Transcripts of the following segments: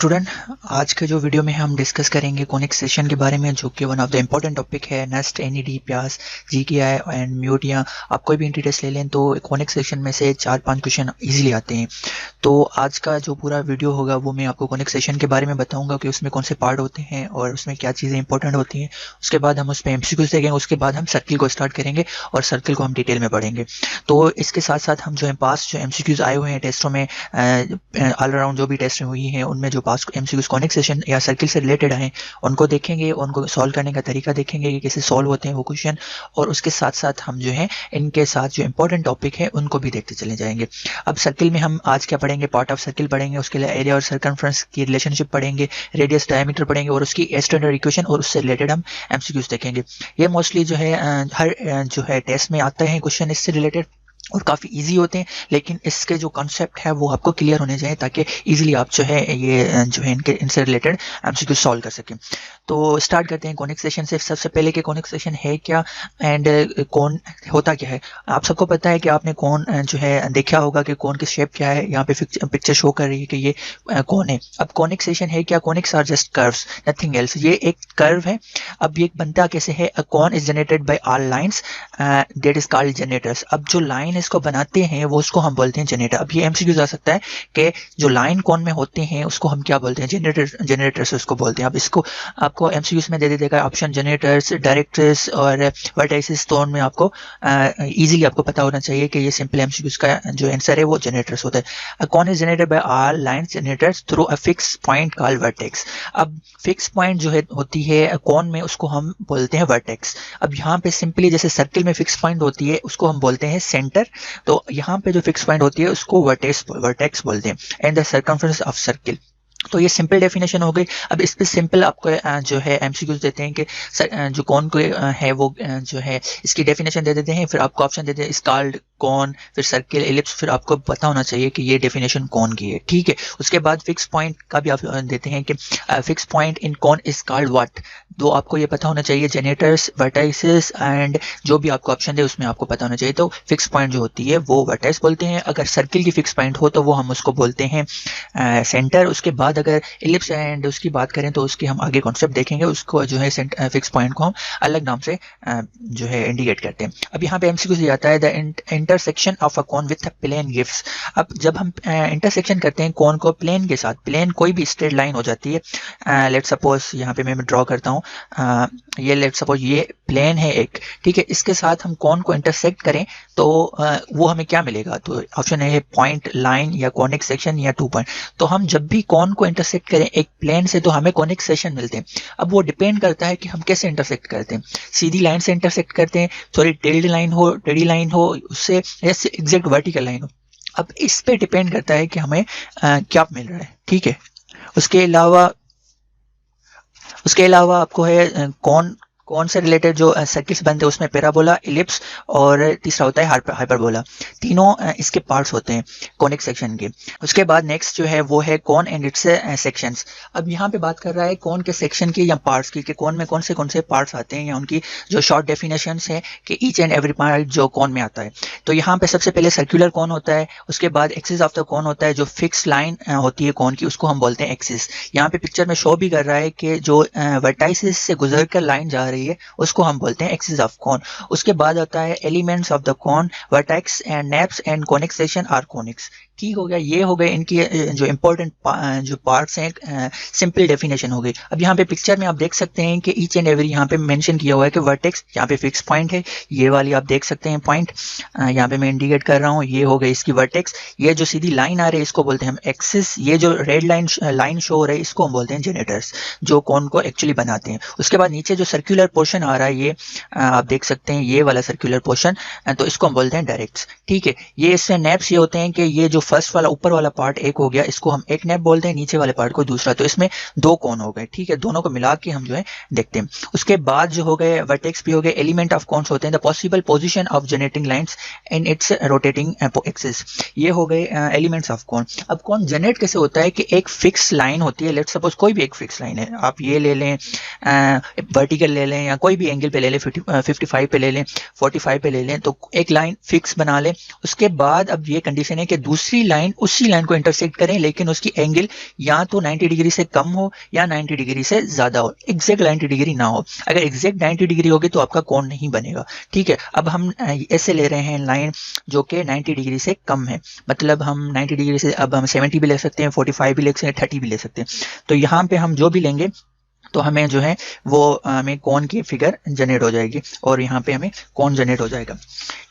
Student, आज के जो वीडियो में हम डिस्कस करेंगे कॉनिक सेक्शन के बारे में, जो कि one of the important topic है। नेस्ट, एनईडी, प्यास, जीकेआई एंड म्यूट, या आप कोई भी इंट्री टेस्ट ले लें तो कॉनिक सेक्शन में से 4-5 क्वेश्चन इजीली आते हैं। तो आज का जो पूरा वीडियो होगा वो मैं आपको कॉनिक सेक्शन के बारे में बताऊंगा कि उसमें कौन से पार्ट होते हैं और उसमें क्या चीज़ें इंपॉर्टेंट होती हैं। उसके बाद हम उस पर एमसीक्यूज देखेंगे, उसके बाद हम सर्किल को स्टार्ट करेंगे और सर्किल को हम डिटेल में पढ़ेंगे। तो इसके साथ साथ हम जो है पास जो एमसीक्यूज आए हुए हैं टेस्टों में, ऑल अराउंड जो भी टेस्ट हुई हैं उनमें जो पास एमसीक्यूज कॉनिक सेक्शन या सर्किल से रिलेटेड हैं उनको देखेंगे, उनको सॉल्व करने का तरीका देखेंगे कि कैसे सॉल्व होते हैं वो क्वेश्चन, और उसके साथ साथ हम जो है इनके साथ जो इंपॉर्टेंट टॉपिक है उनको भी देखते चले जाएंगे। अब सर्किल में हम आज क्या पढ़ेंगे, पार्ट ऑफ सर्किल पढ़ेंगे, उसके लिए एरिया और सर्कमफ्रेंस की रिलेशनशिप पढ़ेंगे, रेडियस डायमीटर पढ़ेंगे और उसकी स्टैंडर्ड इक्वेशन और उससे रिलेटेड हम एमसीक्यूज देखेंगे। ये मोस्टली जो है हर जो है टेस्ट में आते हैं क्वेश्चन इससे रिलेटेड और काफ़ी इजी होते हैं, लेकिन इसके जो कॉन्सेप्ट है वो आपको क्लियर होने चाहिए ताकि इजीली आप जो है ये जो है इनसे रिलेटेड एमसीक्यू सॉल्व कर सकें। तो स्टार्ट करते हैं कॉनिक सेक्शन से। सबसे पहले कि कॉनिक सेक्शन है क्या एंड कौन होता क्या है। आप सबको पता है कि आपने कौन जो है देखा होगा कि कौन की शेप क्या है, यहाँ पे पिक्चर शो कर रही है कि ये कौन है। अब कॉनिक सेक्शन है क्या, conics are just curves, nothing else. ये एक कर्व है। अब ये बनता कैसे है, a cone is generated by all lines that is called generators. अब जो लाइन इसको बनाते हैं वो उसको हम बोलते हैं जनरेटर। अब ये एमसीक्यू आ सकता है कि जो लाइन कौन में होते हैं उसको हम क्या बोलते हैं, जनरेटर्स उसको बोलते हैं। अब इसको आपको एमसीक्यूज में दे देगा ऑप्शन जनरेटर्स, डायरेक्टर्स और वर्टाइसिस। तो में आपको इजीली आपको पता होना चाहिए कि ये सिंपल एमसीक्यूज का जो आंसर है वो जनरेटर्स होता है। कौन is generated by all lines generators through a fix point called vertex. अब फिक्स पॉइंट जो है होती है कौन में उसको हम बोलते हैं वर्टेक्स। अब यहाँ पे सिंपली जैसे सर्किल में फिक्स पॉइंट होती है उसको हम बोलते हैं सेंटर, तो यहाँ पे जो फिक्स पॉइंट होती है उसको वर्टेक्स बोलते हैं। And the circumference of circle. तो ये सिंपल डेफिनेशन हो गई। अब इस पे सिंपल आपको जो है एमसीक्यूज देते हैं कि जो कौन को है वो जो है इसकी डेफिनेशन दे देते हैं, फिर आपको ऑप्शन देते हैं स्कॉल्ड कौन, फिर सर्किल, एलिप्स, फिर आपको पता होना चाहिए कि ये डेफिनेशन कौन की है, ठीक है। उसके बाद फिक्स पॉइंट का भी आप देते हैं कि फिक्स पॉइंट इन कौन इज कॉल्ड व्हाट। तो आपको ये पता होना चाहिए जनरेटर्स, वर्टाइसेस एंड जो भी आपको ऑप्शन दे उसमें आपको पता होना चाहिए। तो फिक्स पॉइंट जो होती है वो वर्टाइस बोलते हैं। अगर सर्किल की फिक्स पॉइंट हो तो वो हम उसको बोलते हैं सेंटर। उसके बाद अगर इलिप्स एंड उसकी बात करें तो उसके हम आगे कॉन्सेप्ट देखेंगे, उसको जो है फिक्स पॉइंट को हम अलग नाम से जो है इंडिकेट करते हैं। अब यहाँ पे एमसीक्यू से आता है the intersection of a cone with a plane gives. अब जब हम इंटरसेक्शन करते हैं कॉन को प्लेन के साथ, प्लेन कोई भी स्ट्रेट लाइन हो जाती है। लेट सपोज यहाँ पे मैं ड्रॉ करता हूँ, ये लेट सपोज ये प्लेन है एक, ठीक है। इसके साथ हम कॉन को इंटरसेक्ट करें तो वो हमें क्या मिलेगा, तो ऑप्शन है पॉइंट, लाइन या कॉनिक सेक्शन या 2 पॉइंट। तो हम जब भी कॉन को इंटरसेक्ट करें एक प्लेन से तो हमें कॉनिक सेक्शन मिलते हैं। अब वो डिपेंड करता है कि हम कैसे इंटरसेक्ट करते हैं, सीधी लाइन से इंटरसेक्ट करते हैं, थोड़ी टेढ़ी लाइन हो उससे, या एग्जैक्ट वर्टिकल लाइन हो। अब इस पे डिपेंड करता है कि हमें क्या मिल रहा है, ठीक है। उसके अलावा आपको है कौन से रिलेटेड जो सर्किल्स बनते हैं उसमें पैराबोला, इलिप्स और तीसरा होता है हाइपरबोला। तीनों इसके पार्ट्स होते हैं कॉनिक सेक्शन के। उसके बाद नेक्स्ट जो है वो है कौन एंड इट्स सेक्शंस। अब यहाँ पे बात कर रहा है कौन के सेक्शन की या पार्ट्स की, कि कौन में कौन से पार्ट्स आते हैं या उनकी जो शॉर्ट डेफिनेशंस है कि ईच एंड एवरी पार्ट जो कौन में आता है। तो यहाँ पे सबसे पहले सर्कुलर कौन होता है, उसके बाद एक्सिस ऑफ द कौन होता है, जो फिक्स लाइन होती है कौन की उसको हम बोलते हैं एक्सिस। यहाँ पे पिक्चर में शो भी कर रहा है कि जो वर्टाइसिस से गुजर कर लाइन जा रही है उसको हम बोलते हैं एक्सिस ऑफ कॉन। उसके बाद आता है elements of the cone, vertex and nappes and conic section are conics. ठीक हो गया, ये हो गए इनकी जो इंपॉर्टेंट जो पार्ट्स हैं, सिंपल डेफिनेशन हो गई। अब यहाँ पे पिक्चर में आप देख सकते हैं कि ईच एंड एवरी यहाँ पे मेंशन किया हुआ है कि वर्टेक्स यहाँ पे फिक्स पॉइंट है, ये वाली आप देख सकते हैं पॉइंट, यहाँ पे मैं इंडिकेट कर रहा हूँ, ये हो गई इसकी वर्टेक्स। ये जो सीधी लाइन आ रही है इसको बोलते हैं हम एक्सिस। ये जो रेड लाइन शो हो रही है इसको हम बोलते हैं जनरेटर्स, जो कौन को एक्चुअली बनाते हैं। उसके बाद नीचे जो सर्कुलर पोर्शन आ रहा है ये आप देख सकते हैं, ये वाला सर्कुलर पोर्शन, तो इसको हम बोलते हैं डायरेक्ट्स, ठीक है। ये इससे नेप्स ये होते हैं कि ये जो फर्स्ट वाला ऊपर वाला पार्ट एक हो गया, इसको हम एक नेप बोलते हैं, नीचे वाले पार्ट को दूसरा। तो इसमें 2 कौन हो गए, ठीक है। दोनों को मिला के हम जो है देखते हैं। उसके बाद जो हो गए वर्टेक्स भी हो गए। एलिमेंट ऑफ कौन होते हैं the possible position of generating lines in its rotating axis. ये हो गए एलिमेंट्स ऑफ कौन। अब कौन जनरेट कैसे होता है कि एक फिक्स लाइन होती है, लेट्स सपोज कोई भी एक फिक्स लाइन है, आप ये ले लें, वर्टिकल ले लें या कोई भी एंगल पे ले लें, 55 पे ले लें, 45 पे ले लें, तो एक लाइन फिक्स बना लें। उसके बाद अब ये कंडीशन है कि दूसरी दूसरी लाइन उसी लाइन को इंटरसेक्ट करें, लेकिन उसकी एंगल या तो 90 डिग्री से कम हो या 90 डिग्री से ज़्यादा हो, एग्जैक्ट 90 डिग्री ना हो। अगर एग्जैक्ट 90 डिग्री होगी तो आपका कोण नहीं बनेगा, ठीक है। अब हम ऐसे ले रहे हैं लाइन जो कि 90 डिग्री से कम है, मतलब हम 90 डिग्री से, अब हम 70 भी ले सकते हैं, 45 भी ले सकते हैं, 30 भी ले सकते हैं। तो यहाँ पे हम जो भी लेंगे तो हमें जो है वो हमें कोण की फिगर जनरेट हो जाएगी और यहाँ पे हमें कोण जनरेट हो जाएगा,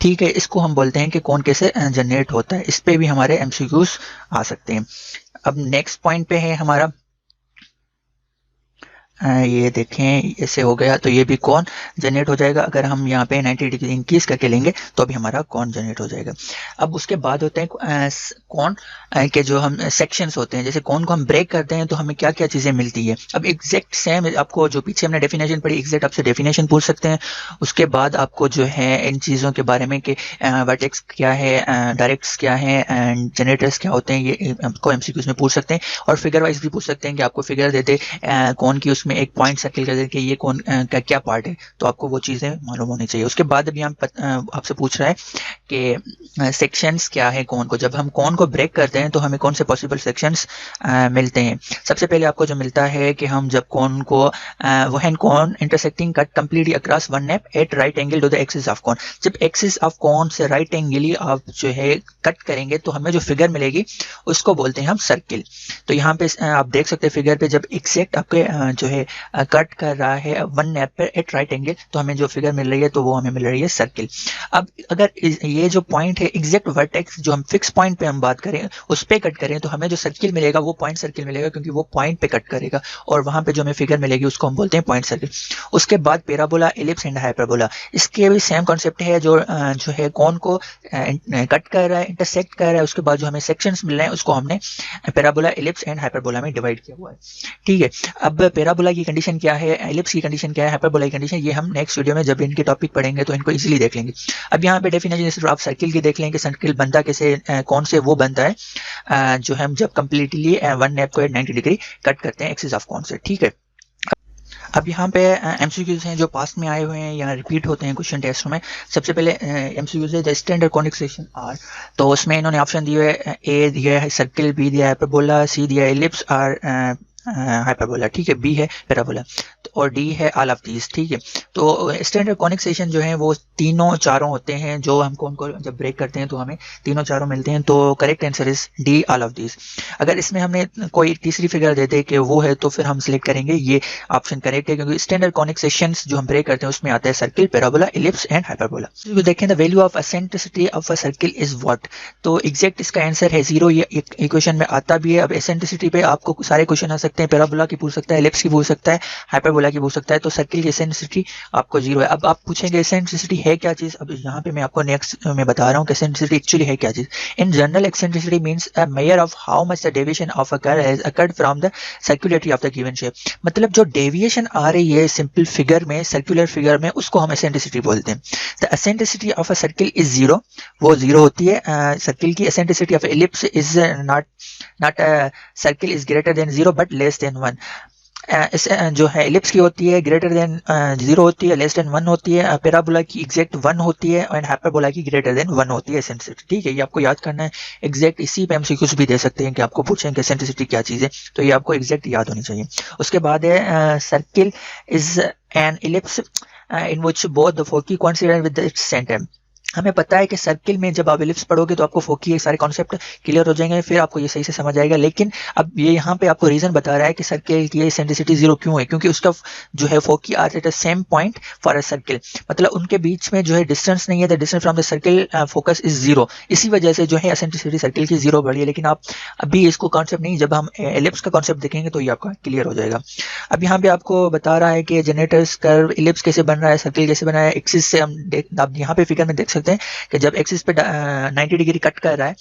ठीक है। इसको हम बोलते हैं कि कोण कैसे जनरेट होता है। इस पे भी हमारे एमसीक्यूज आ सकते हैं। अब नेक्स्ट पॉइंट पे है हमारा, ये देखें ऐसे हो गया, तो ये भी कोण जनरेट हो जाएगा। अगर हम यहाँ पे 90 डिग्री इंक्रीज करके लेंगे तो भी हमारा कोण जनरेट हो जाएगा। अब उसके बाद होते हैं कोण के जो हम सेक्शंस होते हैं। जैसे कोण को हम ब्रेक करते हैं तो हमें क्या क्या चीज़ें मिलती है। अब एग्जैक्ट सेम आपको जो पीछे हमने डेफिनेशन पढ़ी, एग्जैक्ट आपसे डेफिनेशन पूछ सकते हैं। उसके बाद आपको जो है इन चीज़ों के बारे में कि वर्टेक्स क्या है, डायरेक्ट्स क्या है एंड जनरेटर्स क्या होते हैं, ये आपको एमसीक्यूज में पूछ सकते हैं। और फिगर वाइज भी पूछ सकते हैं कि आपको फिगर देते कोण की, उसमें एक पॉइंट सर्किल कर दे कि ये कोण का क्या पार्ट है, तो आपको वो चीज़ें मालूम होनी चाहिए। उसके बाद अभी हम आपसे पूछ रहा है कि सेक्शंस क्या है कोण को। जब हम कोण को ब्रेक करते हैं तो हमें कौन से पॉसिबल सेक्शंस मिलते हैं। सबसे पहले आपको जो मिलता है कि हम जब कोण को when cone intersecting cut completely across one nappe at right angle to the axis of cone. जब एक्सिस ऑफ कोण से राइट एंगली आप जो है कट करेंगे तो हमें जो फिगर मिलेगी उसको बोलते हैं हम सर्किल। तो यहाँ पे आप देख सकते हैं फिगर पे, जब एग्जैक्ट आपके जो है कट कर रहा है वन नेप पर एट राइट एंगल, तो हमें जो फिगर मिल रही है तो वो हमें मिल रही है सर्किल। अब अगर ये जो पॉइंट है एग्जैक्ट वर्टेक्स जो हम फिक्स पॉइंट पे हम बात करें उस पे कट करें तो हमें जो सर्किल मिलेगा वो पॉइंट सर्किल मिलेगा, क्योंकि वो पॉइंट पे कट करेगा और वहां पे जो हमें फिगर मिलेगी उसको हम बोलते हैं पॉइंट सर्किल। उसके बाद पैराबोला, एलिप्स एंड हाइपरबोला, इसके भी सेम कॉन्सेप्ट है। जो है कोण को कट कर रहा है, इंटरसेक्ट कर रहा है, उसके बाद जो हमें सेक्शंस मिल रहे हैं उसको हमने पैराबोला, एलिप्स एंड हाइपरबोला में डिवाइड किया हुआ है, ठीक है। अब पैराबोला की कंडीशन क्या है, एलिप्स की कंडीशन क्या है, हाइपरबोला की कंडीशन, ये हम नेक्स्ट वीडियो में जब इनके टॉपिक पढ़ेंगे तो इनको इजीली देख लेंगे। अब यहाँ पे डेफिनेशन जैसे आप सर्किल की देख लेंगे, सर्किल बनता कैसे, कौन से वो बनता है जो हम जब कंप्लीटली वन नेप को 90 डिग्री कट करते हैं एक्सिस ऑफ कोण से, ठीक है। अब यहाँ पे एमसीक्यूज हैं जो पास्ट में आए हुए हैं या रिपीट होते हैं क्वेश्चन टेस्ट में। सबसे पहले एमसीक्यूज है the standard conic section are, तो उसमें इन्होंने ऑप्शन दिए है, ए दिया है सर्किल, बी दिया है हाइपरबोला, सी दिया है एलिप्स, आर हाइपरबोला, ठीक है, बी है पैराबोला और डी है ऑल ऑफ दीज, ठीक है। तो स्टैंडर्ड कॉनिक सेक्शन जो है वो तीनों चारों होते हैं। जो हम कोण को जब ब्रेक करते हैं तो हमें तीनों चारों मिलते हैं, तो correct answer is D all of these. अगर इसमें हमने कोई तीसरी फिगर दे दे कि वो है तो फिर हम सिलेक्ट करेंगे ये ऑप्शन करेक्ट है, क्योंकि स्टैंडर्ड कॉनिक सेक्शंस जो हम ब्रेक करते हैं उसमें आता है circle, parabola, ellipse and hyperbola. तो देखें the value of eccentricity of a circle is what, तो एग्जैक्ट इसका आंसर है 0। ये इक्वेशन में आता भी है। अब एसेंट्रिसिटी पे आपको सारे क्वेश्चन आ सकते हैं, पैराबोला की पूछ सकता है, एलिप्स की पूछ सकता है, हाइपरबोला की पूछ सकता है, तो सर्किल की एसेंट्रिसिटी आपको 0 है। अब आप पूछेंगे एसेंट्रिसिटी है क्या चीज। अब यहाँ पे मैं आपको नेक्स्ट में बता रहा हूँ कि एसेंट्रिसिटी एक्चुअली है क्या चीज। In general eccentricity means a measure of how much the deviation of a curve has occurred from the circularity of the given shape. मतलब जो डेविएशन आ रही है सिंपल फिगर में, सर्कुलर फिगर में, उसको हम एसेंट्रिसिटी बोलते हैं। The eccentricity of a circle is 0, वो 0 होती है। सर्किल की eccentricity of ellipse is not circle is greater than 0 but less then 1। जो है एलिप्स की होती है ग्रेटर देन 0 होती है, लेस देन 1 होती है। पैराबोला की एग्जैक्ट 1 होती है और हाइपरबोला की ग्रेटर देन 1 होती है एसेंट्रिसिटी, ठीक है। ये आपको याद करना है एग्जैक्ट। इसी पे एमसीक्यूज भी दे सकते हैं कि आपको पूछें कि एसेंट्रिसिटी क्या चीज़ है, तो ये आपको एग्जैक्ट याद होनी चाहिए। उसके बाद है circle is an ellipse in which both the foci coincident with its centre. हमें पता है कि सर्किल में जब आप एलिप्स पढ़ोगे तो आपको फोकी सारे कॉन्सेप्ट क्लियर हो जाएंगे, फिर आपको ये सही से समझ आएगा। लेकिन अब ये यहाँ पे आपको रीजन बता रहा है कि सर्किल की एसेंट्रिसिटी 0 क्यों है, क्योंकि उसका जो है foci are at the same point for a circle, मतलब उनके बीच में जो है डिस्टेंस नहीं है, the distance from the circle focus is 0। इसी वजह से जो है एसेंट्रिसिटी सर्किल की 0 बढ़ी है। लेकिन आप अभी इसको कॉन्सेप्ट नहीं, जब हम एलिप्स का कॉन्सेप्ट देखेंगे तो ये आपका क्लियर हो जाएगा। अब यहाँ पे आपको बता रहा है कि जनरेटर्स कर्व एलिप्स कैसे बन रहा है, सर्किल कैसे बना है। एक्सिस से हम आप यहाँ पे फिगर में देख सकते हैं कि जब एक्सिस पे 90 डिग्री कट कर रहा है